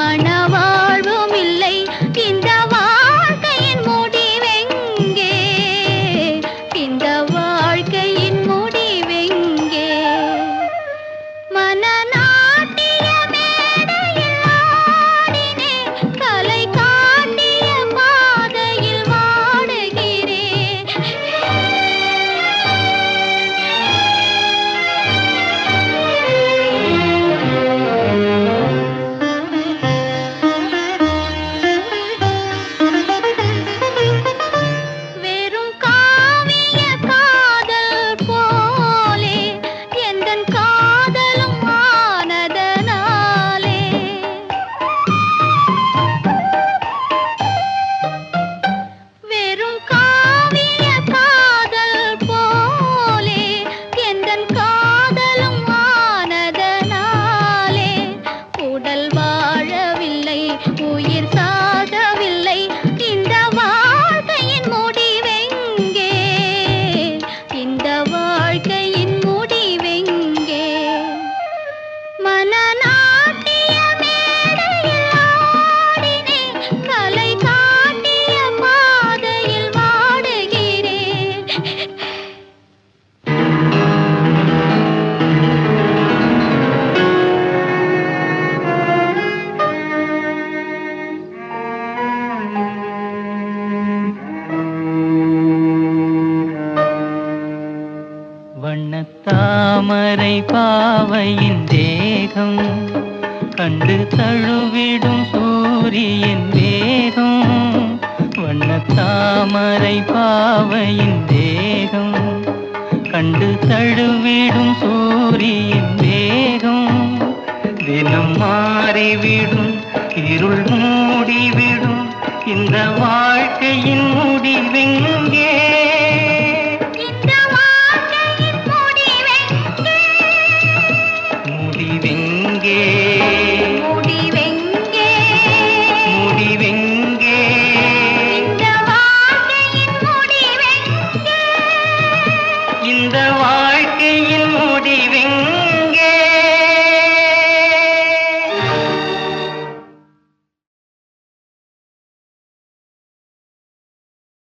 மணவாழ்வும் இல்லை. இந்த வாழ்க்கையின் முடிவெங்கே? இந்த வாழ்க்கையின் முடிவெங்கே? மனநாட்டிய மேடையில் ஆடினேன், கலை காட்டிய பாதையில் வாடுகிறேன். வெறும் காவிய காதல் போலே எந்தன் காதலும் ஆனதனாலே. வெறும் காவிய காதல் போலே எந்தன் காதலும் ஆனதனாலே. உடல் வாழவில்லை, உயிர் சாகவில்லை. இந்த வாழ்க்கையின் முடிவெங்கே? இந்த வாழ்க்கையின் முடிவெங்கே? மனநாட்டிய மேடையில் ஆடினேன், கலை காட்டிய பாதையில் வாடுகிறேன். வண்ணத்தாமரை பாவையின் தேகம் கண்டு தழுவிடும் சூரியன் வேகம். வண்ணத்தாமரை பாவையின் தேகம் கண்டு தழுவிடும் சூரியன் வேகம். தினம் மாறிவிடும், இருள் மூடிவிடும். இந்த வாழ்க்கையின் முடிவெங்கே?